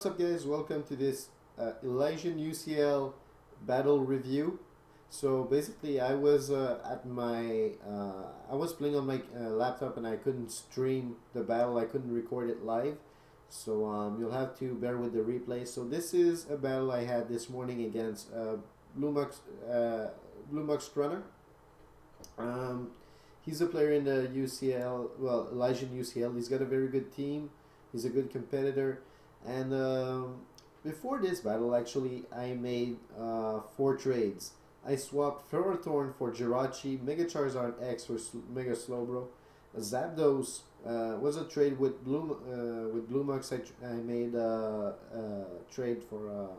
What's up guys, welcome to this Elysian UCL battle review. So basically I was I was playing on my laptop and I couldn't stream the battle, I couldn't record it live. So you'll have to bear with the replay. So this is a battle I had this morning against Bloomuxcrunner. He's a player in the UCL, well, Elysian UCL. He's got a very good team, he's a good competitor. And before this battle, actually, I made 4 trades. I swapped Ferrothorn for Jirachi, Mega Charizard X for Mega Slowbro. Zapdos was a trade with Bloomux. I made a trade for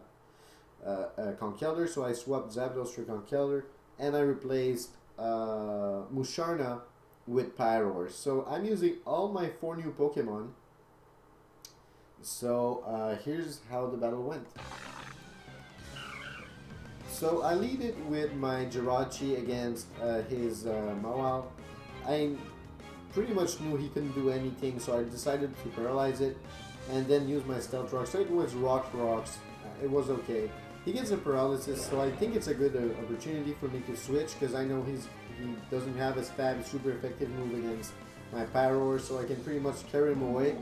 Conkeldurr, so I swapped Zapdos for Conkeldurr, and I replaced Musharna with Pyroar. So I'm using all my 4 new Pokemon. So here's how the battle went. So I lead it with my Jirachi against his Mawile. I pretty much knew he couldn't do anything, so I decided to paralyze it and then use my Stealth Rock. So it was Rocks. It was okay. He gets a paralysis, so I think it's a good opportunity for me to switch, because I know he doesn't have a stab super effective move against my Pyroar, so I can pretty much carry him away.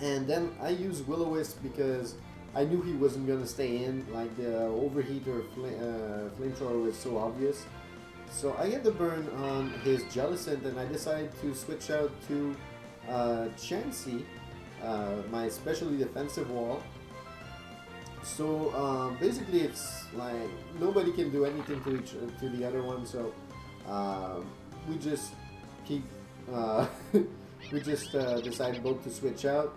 And then I used Will-O-Wisp because I knew he wasn't going to stay in, like the Overheat or Flamethrower was so obvious. So I get the burn on his Jellicent, and I decided to switch out to Chansey, my specially defensive wall. So basically it's like nobody can do anything to the other one, so we just keep we just decide both to switch out.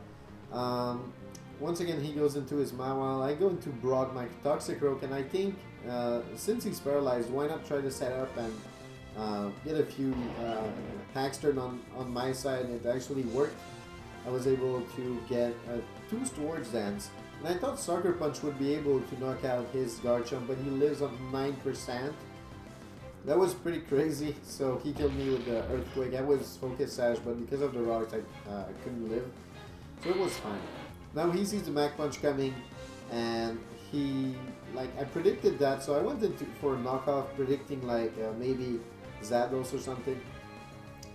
Once again, he goes into his Mawile. I go into Brock my Toxicroak, and I think since he's paralyzed, why not try to set up and get a few hacks turned on my side. It actually worked. I was able to get 2 Swords Dance, and I thought Sucker Punch would be able to knock out his Garchomp, but he lives on 9%. That was pretty crazy, so he killed me with the Earthquake. I was Focus Sash, but because of the rocks, I couldn't live. So it was fine. Now he sees the Mach Punch coming, and I predicted that, so I went for a knockoff, predicting maybe Zapdos or something.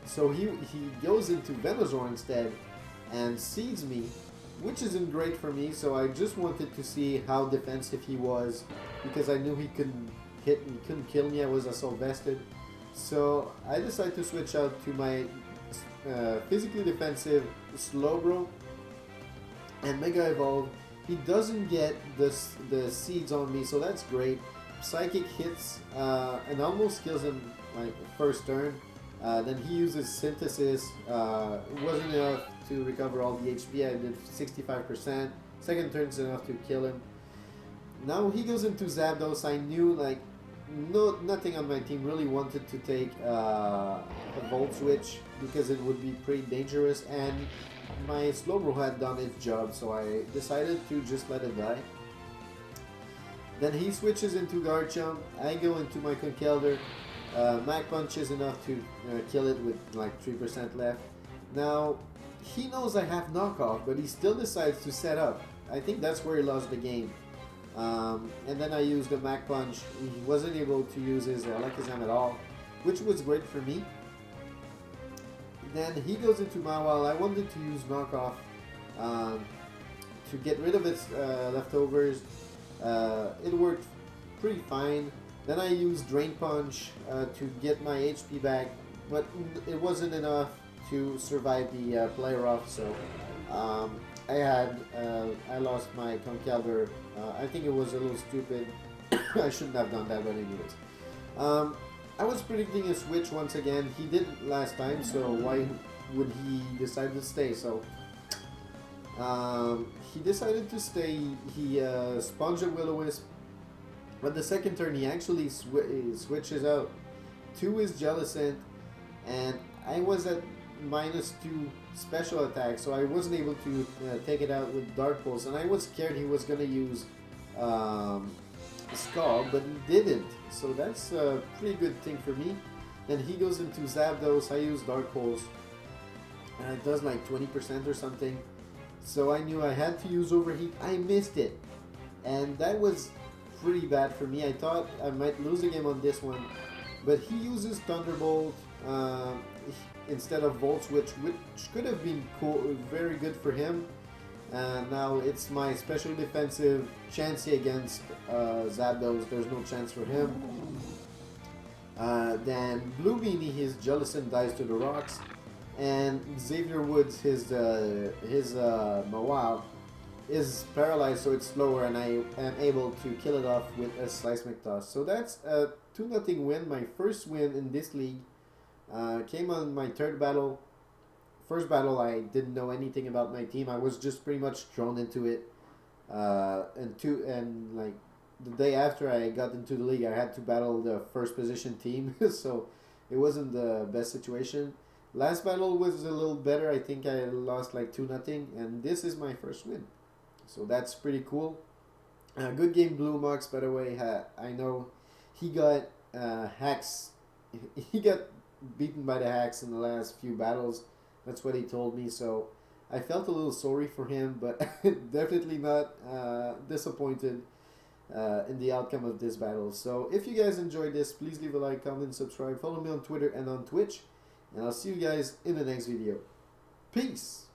So he goes into Venusaur instead, and seeds me, which isn't great for me, so I just wanted to see how defensive he was, because I knew he couldn't hit me, couldn't kill me. I was assault vested, so I decided to switch out to my physically defensive Slowbro and Mega Evolve. He doesn't get the seeds on me, so that's great. Psychic hits and almost kills him like first turn. Then he uses Synthesis. Wasn't enough to recover all the HP. I did 65%. Second turn's enough to kill him. Now he goes into Zapdos. I knew nothing on my team really wanted to take a Volt Switch, because it would be pretty dangerous, and my Slowbro had done its job, so I decided to just let it die. Then he switches into Garchomp. I go into my Conkeldurr. Mach Punch is enough to kill it with like 3% left. Now he knows I have knockoff, but he still decides to set up. I think that's where he lost the game. And then I used the Mach Punch. He wasn't able to use his Alakazam at all, which was great for me. Then he goes into Mawile. I wanted to use knockoff to get rid of its leftovers. It worked pretty fine. Then I used Drain Punch to get my HP back, but it wasn't enough to survive the player off, so I lost my Conkeldurr. I think it was a little stupid. I shouldn't have done that, but anyways. I was predicting a switch once again. He didn't last time, so why would he decide to stay? So he decided to stay. He sponged a Will-O-Wisp, but the second turn he actually switches out to his Jellicent, and I was at -2 special attack, so I wasn't able to take it out with Dark Pulse, and I was scared he was gonna use Skull, but he didn't, so that's a pretty good thing for me. Then he goes into Zapdos. I use Dark Pulse, and it does like 20% or something. So I knew I had to use overheat. I missed it, and that was pretty bad for me. I thought I might lose the game on this one, but he uses Thunderbolt instead of Volt Switch, which could have been cool, very good for him. Now it's my special defensive Chansey against Zapdos. There's no chance for him. Then Blue Meanie, his Jellicent dies to the rocks, and Xavier Woods, his Mawile, is paralyzed, so it's slower, and I am able to kill it off with a Seismic Toss. So that's a 2-0 win, my first win in this league. Came on my third battle. First battle, I didn't know anything about my team. I was just pretty much thrown into it. And like the day after I got into the league, I had to battle the first position team, so it wasn't the best situation. Last battle was a little better. I think I lost like 2-0, and this is my first win. So that's pretty cool. Good game, Bloomux, by the way. I know he got hacks. He got beaten by the hacks in the last few battles. That's what he told me. So I felt a little sorry for him, but definitely not disappointed in the outcome of this battle. So if you guys enjoyed this, please leave a like, comment, subscribe. Follow me on Twitter and on Twitch. And I'll see you guys in the next video. Peace!